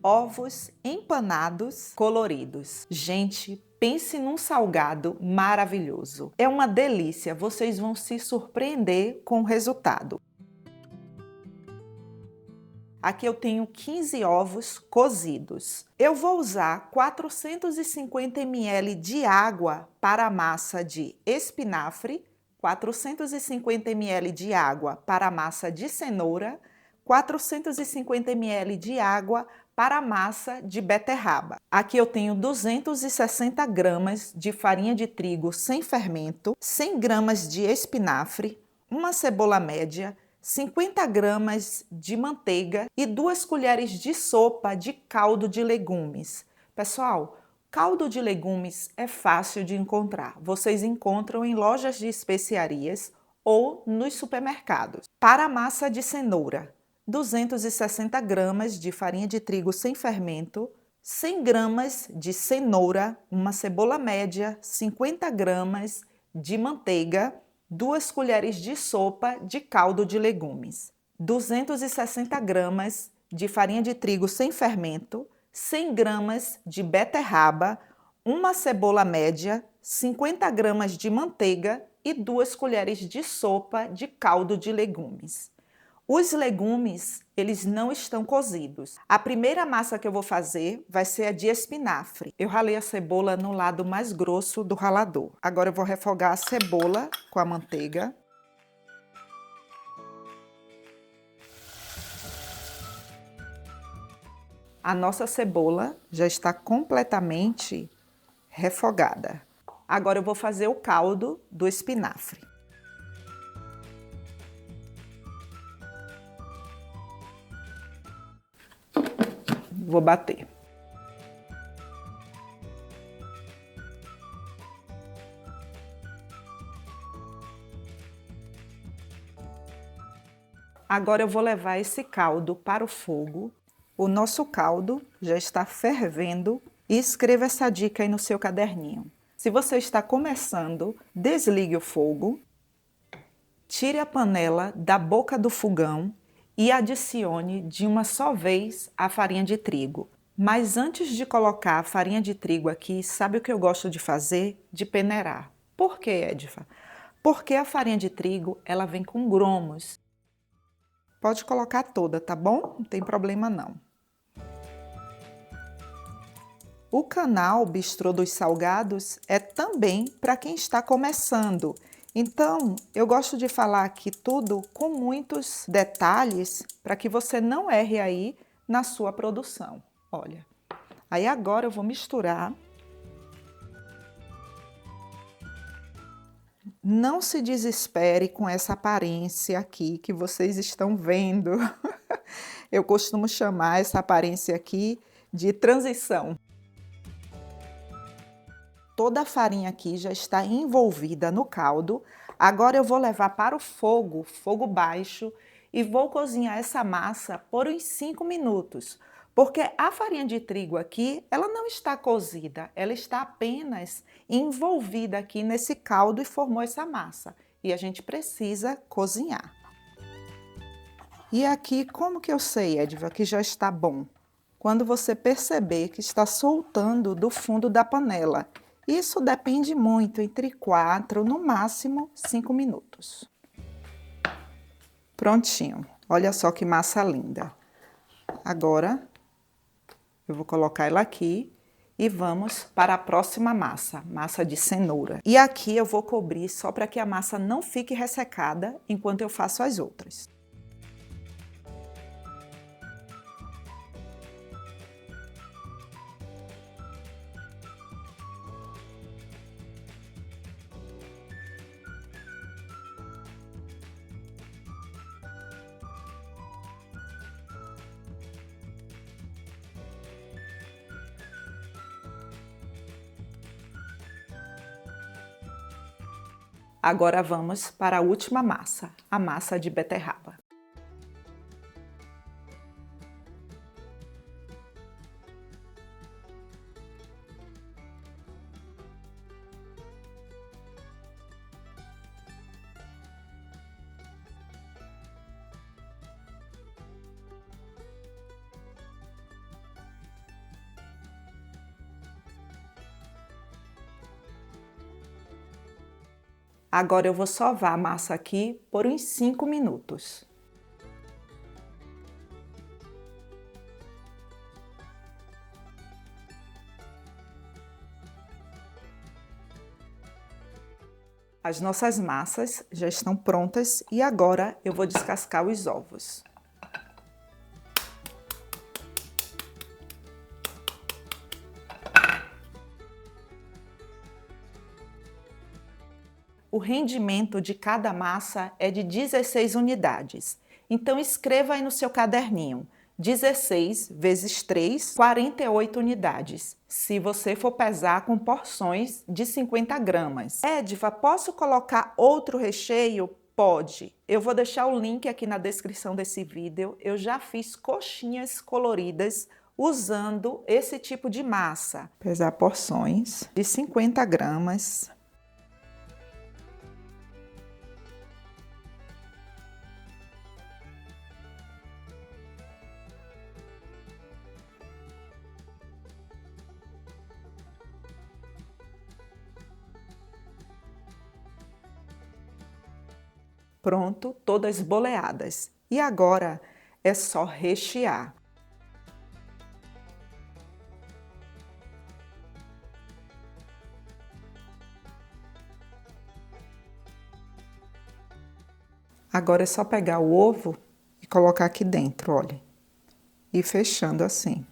ovos empanados coloridos. Gente, pense num salgado maravilhoso. É uma delícia, vocês vão se surpreender com o resultado. Aqui eu tenho 15 ovos cozidos. Eu vou usar 450 ml de água para a massa de espinafre, 450 ml de água para a massa de cenoura, 450 ml de água para a massa de beterraba. Aqui eu tenho 260 gramas de farinha de trigo sem fermento, 100 gramas de espinafre, uma cebola média, 50 gramas de manteiga e 2 colheres de sopa de caldo de legumes. Pessoal, caldo de legumes é fácil de encontrar. Vocês encontram em lojas de especiarias ou nos supermercados. Para a massa de cenoura, 260 gramas de farinha de trigo sem fermento, 100 gramas de cenoura, uma cebola média, 50 gramas de manteiga, 2 colheres de sopa de caldo de legumes, 260 gramas de farinha de trigo sem fermento, 100 gramas de beterraba, uma cebola média, 50 gramas de manteiga e 2 colheres de sopa de caldo de legumes. Os legumes, eles não estão cozidos. A primeira massa que eu vou fazer vai ser a de espinafre. Eu ralei a cebola no lado mais grosso do ralador. Agora eu vou refogar a cebola com a manteiga. A nossa cebola já está completamente refogada. Agora eu vou fazer o caldo do espinafre. Vou bater. Agora eu vou levar esse caldo para o fogo. O nosso caldo já está fervendo e escreva essa dica aí no seu caderninho. Se você está começando, desligue o fogo, tire a panela da boca do fogão e adicione de uma só vez a farinha de trigo. Mas antes de colocar a farinha de trigo aqui, sabe o que eu gosto de fazer? De peneirar. Por quê, Edva? Porque a farinha de trigo, ela vem com grumos. Pode colocar toda, tá bom? Não tem problema não. O canal Bistrô dos Salgados é também para quem está começando. Então, eu gosto de falar aqui tudo com muitos detalhes para que você não erre aí na sua produção. Olha, aí agora eu vou misturar. Não se desespere com essa aparência aqui que vocês estão vendo. Eu costumo chamar essa aparência aqui de transição. Toda a farinha aqui já está envolvida no caldo. Agora eu vou levar para o fogo, fogo baixo, e vou cozinhar essa massa por uns 5 minutos. Porque a farinha de trigo aqui, ela não está cozida, ela está apenas envolvida aqui nesse caldo e formou essa massa. E a gente precisa cozinhar. E aqui, como que eu sei, Edva, que já está bom? Quando você perceber que está soltando do fundo da panela. Isso depende muito, entre 4, no máximo 5 minutos. Prontinho. Olha só que massa linda. Agora, eu vou colocar ela aqui e vamos para a próxima massa, massa de cenoura. E aqui eu vou cobrir só para que a massa não fique ressecada enquanto eu faço as outras. Agora vamos para a última massa, a massa de beterraba. Agora eu vou sovar a massa aqui por uns 5 minutos. As nossas massas já estão prontas e agora eu vou descascar os ovos. O rendimento de cada massa é de 16 unidades. Então escreva aí no seu caderninho. 16 vezes 3, 48 unidades, se você for pesar com porções de 50 gramas. Edva, posso colocar outro recheio? Pode. Eu vou deixar o link aqui na descrição desse vídeo. Eu já fiz coxinhas coloridas usando esse tipo de massa. Pesar porções de 50 gramas. Pronto, todas boleadas. E agora é só rechear. Agora é só pegar o ovo e colocar aqui dentro, olha. E fechando assim.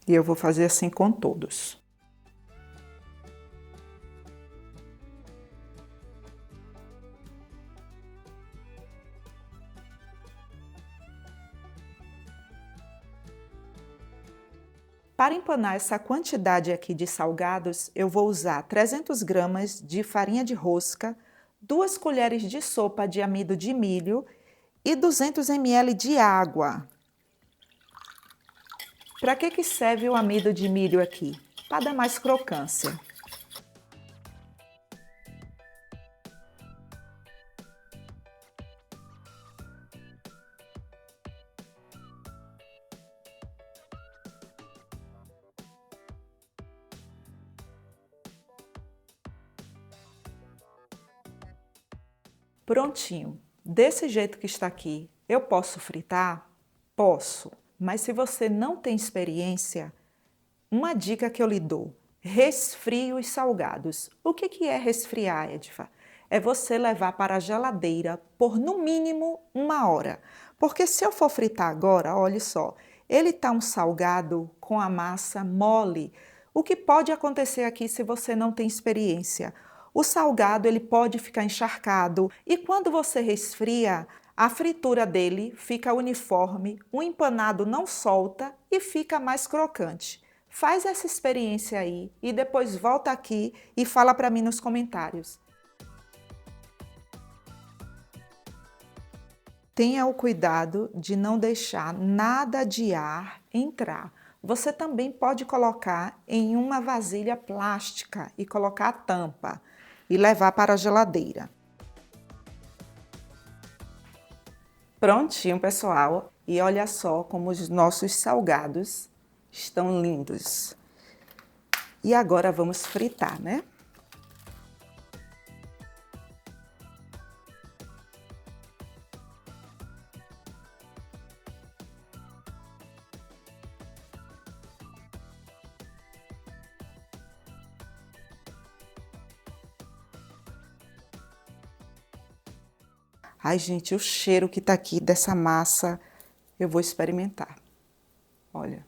E eu vou fazer assim com todos. Para empanar essa quantidade aqui de salgados, eu vou usar 300 gramas de farinha de rosca, 2 colheres de sopa de amido de milho e 200 ml de água. Para que serve o amido de milho aqui? Para dar mais crocância. Prontinho. Desse jeito que está aqui, eu posso fritar? Posso. Mas se você não tem experiência, uma dica que eu lhe dou: resfrie os salgados. O que é resfriar, Edva? É você levar para a geladeira por no mínimo 1 hora. Porque se eu for fritar agora, olha só, ele está um salgado com a massa mole. O que pode acontecer aqui se você não tem experiência? O salgado ele pode ficar encharcado e quando você resfria, a fritura dele fica uniforme, o empanado não solta e fica mais crocante. Faz essa experiência aí e depois volta aqui e fala para mim nos comentários. Tenha o cuidado de não deixar nada de ar entrar. Você também pode colocar em uma vasilha plástica e colocar a tampa e levar para a geladeira. Prontinho, pessoal. E olha só como os nossos salgados estão lindos. E agora vamos fritar, né? Ai, gente, o cheiro que tá aqui dessa massa, eu vou experimentar. Olha.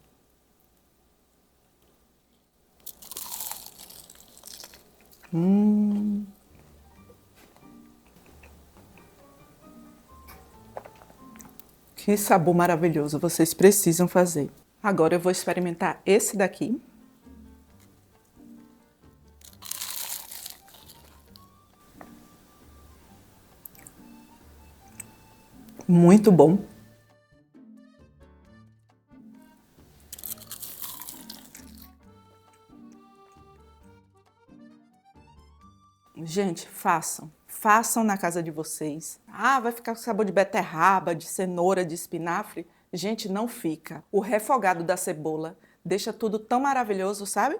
Que sabor maravilhoso, vocês precisam fazer. Agora eu vou experimentar esse daqui. Muito bom. Gente, façam. Façam na casa de vocês. Ah, vai ficar com sabor de beterraba, de cenoura, de espinafre? Gente, não fica. O refogado da cebola deixa tudo tão maravilhoso, sabe?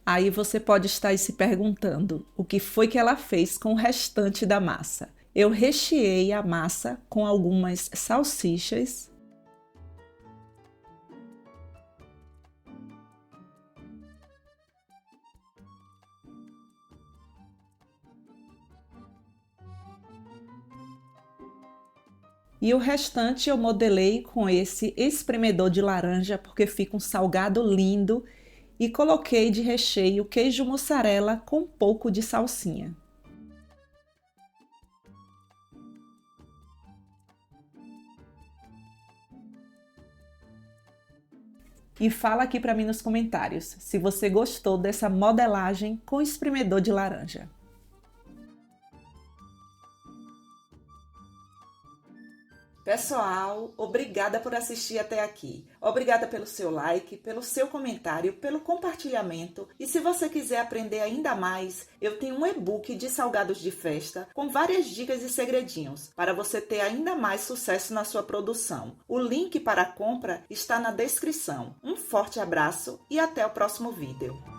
Aí você pode estar se perguntando o que foi que ela fez com o restante da massa. Eu recheei a massa com algumas salsichas, e o restante eu modelei com esse espremedor de laranja, porque fica um salgado lindo, e coloquei de recheio queijo mussarela com um pouco de salsinha. E fala aqui para mim nos comentários se você gostou dessa modelagem com espremedor de laranja. Pessoal, obrigada por assistir até aqui. Obrigada pelo seu like, pelo seu comentário, pelo compartilhamento. E se você quiser aprender ainda mais, eu tenho um e-book de salgados de festa com várias dicas e segredinhos para você ter ainda mais sucesso na sua produção. O link para a compra está na descrição. Um forte abraço e até o próximo vídeo.